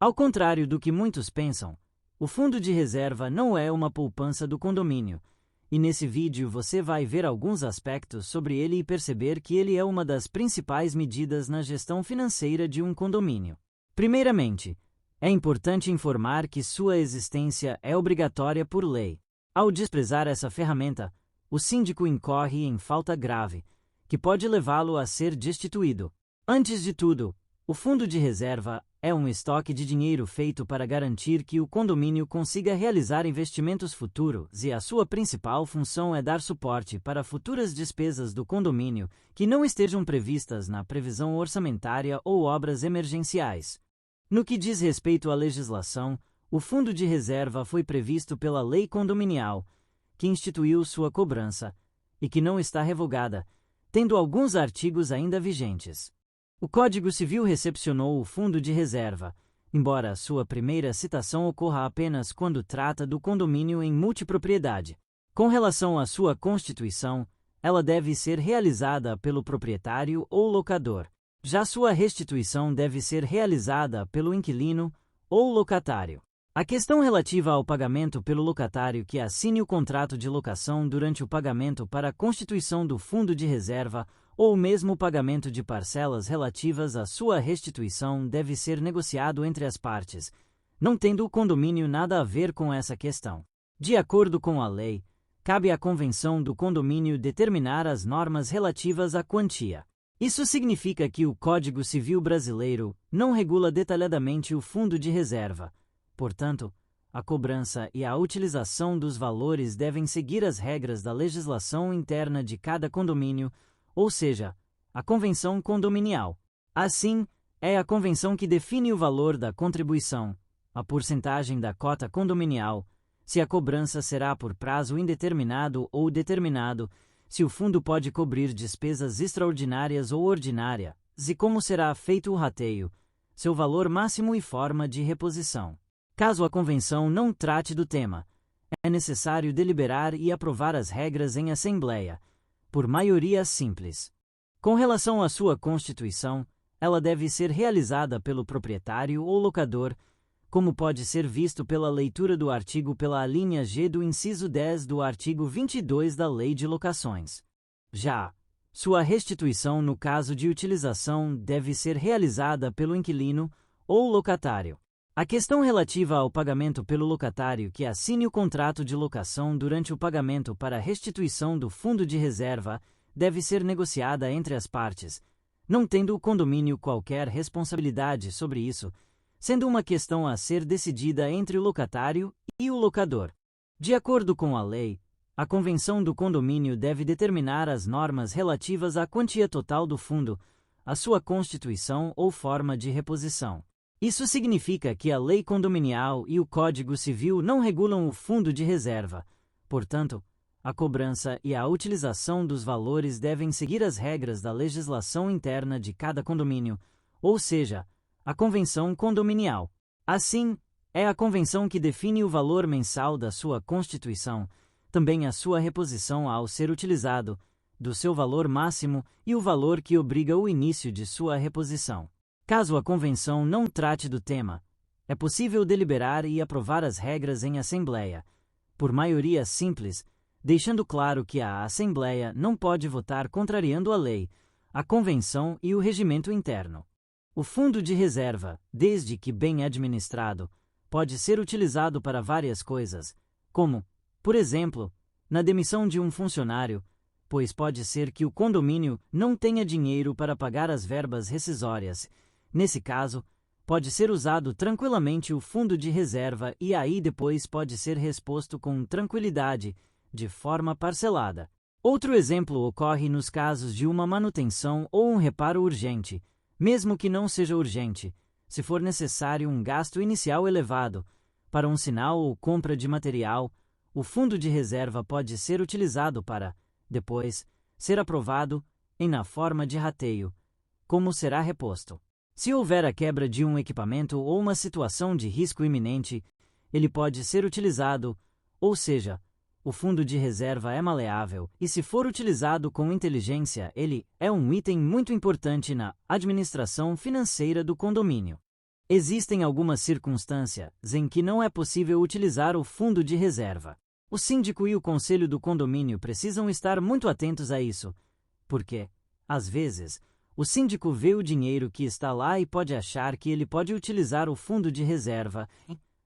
Ao contrário do que muitos pensam, o fundo de reserva não é uma poupança do condomínio, e nesse vídeo você vai ver alguns aspectos sobre ele e perceber que ele é uma das principais medidas na gestão financeira de um condomínio. Primeiramente, é importante informar que sua existência é obrigatória por lei. Ao desprezar essa ferramenta, o síndico incorre em falta grave, que pode levá-lo a ser destituído. Antes de tudo, o fundo de reserva é um estoque de dinheiro feito para garantir que o condomínio consiga realizar investimentos futuros e a sua principal função é dar suporte para futuras despesas do condomínio que não estejam previstas na previsão orçamentária ou obras emergenciais. No que diz respeito à legislação, o fundo de reserva foi previsto pela Lei Condominial, que instituiu sua cobrança, e que não está revogada, tendo alguns artigos ainda vigentes. O Código Civil recepcionou o fundo de reserva, embora sua primeira citação ocorra apenas quando trata do condomínio em multipropriedade. Com relação à sua constituição, ela deve ser realizada pelo proprietário ou locador. Já sua restituição deve ser realizada pelo inquilino ou locatário. A questão relativa ao pagamento pelo locatário que assine o contrato de locação durante o pagamento para a constituição do fundo de reserva ou mesmo o pagamento de parcelas relativas à sua restituição deve ser negociado entre as partes, não tendo o condomínio nada a ver com essa questão. De acordo com a lei, cabe à convenção do condomínio determinar as normas relativas à quantia. Isso significa que o Código Civil brasileiro não regula detalhadamente o fundo de reserva. Portanto, a cobrança e a utilização dos valores devem seguir as regras da legislação interna de cada condomínio, ou seja, a convenção condominial. Assim, é a convenção que define o valor da contribuição, a porcentagem da cota condominial, se a cobrança será por prazo indeterminado ou determinado, se o fundo pode cobrir despesas extraordinárias ou ordinárias, e como será feito o rateio, seu valor máximo e forma de reposição. Caso a convenção não trate do tema, é necessário deliberar e aprovar as regras em assembleia, por maioria simples. Com relação à sua constituição, ela deve ser realizada pelo proprietário ou locador, como pode ser visto pela leitura do artigo pela alínea G do inciso 10 do artigo 22 da Lei de Locações. Já sua restituição no caso de utilização deve ser realizada pelo inquilino ou locatário. A questão relativa ao pagamento pelo locatário que assine o contrato de locação durante o pagamento para a restituição do fundo de reserva deve ser negociada entre as partes, não tendo o condomínio qualquer responsabilidade sobre isso, sendo uma questão a ser decidida entre o locatário e o locador. De acordo com a lei, a convenção do condomínio deve determinar as normas relativas à quantia total do fundo, a sua constituição ou forma de reposição. Isso significa que a Lei Condominial e o Código Civil não regulam o fundo de reserva. Portanto, a cobrança e a utilização dos valores devem seguir as regras da legislação interna de cada condomínio, ou seja, a Convenção Condominial. Assim, é a convenção que define o valor mensal da sua constituição, também a sua reposição ao ser utilizado, do seu valor máximo e o valor que obriga o início de sua reposição. Caso a convenção não trate do tema, é possível deliberar e aprovar as regras em assembleia, por maioria simples, deixando claro que a assembleia não pode votar contrariando a lei, a convenção e o regimento interno. O fundo de reserva, desde que bem administrado, pode ser utilizado para várias coisas, como, por exemplo, na demissão de um funcionário, pois pode ser que o condomínio não tenha dinheiro para pagar as verbas rescisórias. Nesse caso, pode ser usado tranquilamente o fundo de reserva e aí depois pode ser reposto com tranquilidade, de forma parcelada. Outro exemplo ocorre nos casos de uma manutenção ou um reparo urgente, mesmo que não seja urgente, se for necessário um gasto inicial elevado. Para um sinal ou compra de material, o fundo de reserva pode ser utilizado para, depois, ser aprovado, na forma de rateio, como será reposto. Se houver a quebra de um equipamento ou uma situação de risco iminente, ele pode ser utilizado, ou seja, o fundo de reserva é maleável e, se for utilizado com inteligência, ele é um item muito importante na administração financeira do condomínio. Existem algumas circunstâncias em que não é possível utilizar o fundo de reserva. O síndico e o conselho do condomínio precisam estar muito atentos a isso, porque, às vezes, o síndico vê o dinheiro que está lá e pode achar que ele pode utilizar o fundo de reserva.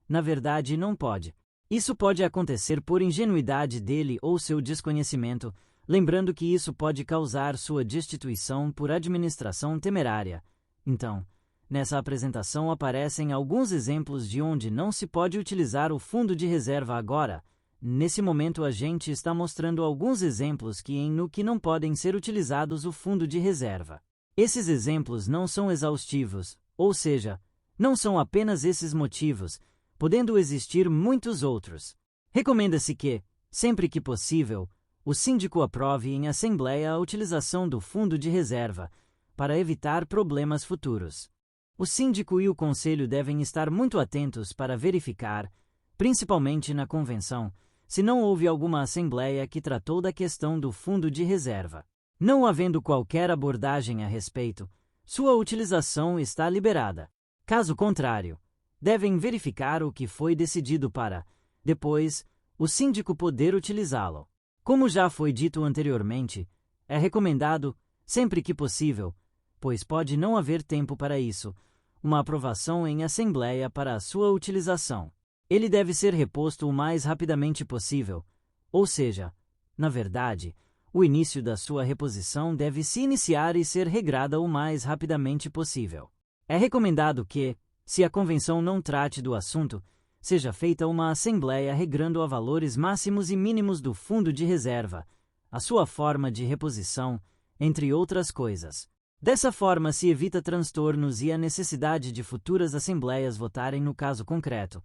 Na verdade, não pode. Isso pode acontecer por ingenuidade dele ou seu desconhecimento, lembrando que isso pode causar sua destituição por administração temerária. Então, nessa apresentação aparecem alguns exemplos de onde não se pode utilizar o fundo de reserva agora. Nesse momento a gente está mostrando alguns exemplos no que não podem ser utilizados o fundo de reserva. Esses exemplos não são exaustivos, ou seja, não são apenas esses motivos, podendo existir muitos outros. Recomenda-se que, sempre que possível, o síndico aprove em assembleia a utilização do fundo de reserva, para evitar problemas futuros. O síndico e o conselho devem estar muito atentos para verificar, principalmente na convenção, se não houve alguma assembleia que tratou da questão do fundo de reserva. Não havendo qualquer abordagem a respeito, sua utilização está liberada. Caso contrário, devem verificar o que foi decidido para, depois, o síndico poder utilizá-lo. Como já foi dito anteriormente, é recomendado, sempre que possível, pois pode não haver tempo para isso, uma aprovação em assembleia para a sua utilização. Ele deve ser reposto o mais rapidamente possível, ou seja, na verdade, o início da sua reposição deve se iniciar e ser regrada o mais rapidamente possível. É recomendado que, se a convenção não trate do assunto, seja feita uma assembleia regrando a valores máximos e mínimos do fundo de reserva, a sua forma de reposição, entre outras coisas. Dessa forma se evita transtornos e a necessidade de futuras assembleias votarem no caso concreto.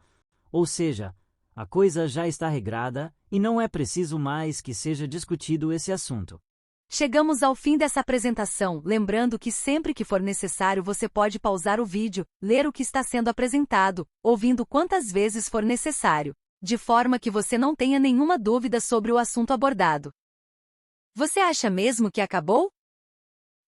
Ou seja, a coisa já está regrada e não é preciso mais que seja discutido esse assunto. Chegamos ao fim dessa apresentação, lembrando que sempre que for necessário você pode pausar o vídeo, ler o que está sendo apresentado, ouvindo quantas vezes for necessário, de forma que você não tenha nenhuma dúvida sobre o assunto abordado. Você acha mesmo que acabou?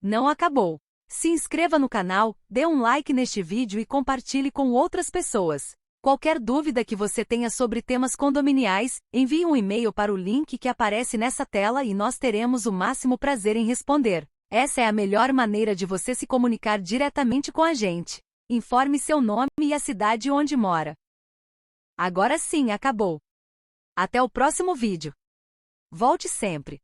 Não acabou. Se inscreva no canal, dê um like neste vídeo e compartilhe com outras pessoas. Qualquer dúvida que você tenha sobre temas condominiais, envie um e-mail para o link que aparece nessa tela e nós teremos o máximo prazer em responder. Essa é a melhor maneira de você se comunicar diretamente com a gente. Informe seu nome e a cidade onde mora. Agora sim, acabou. Até o próximo vídeo. Volte sempre.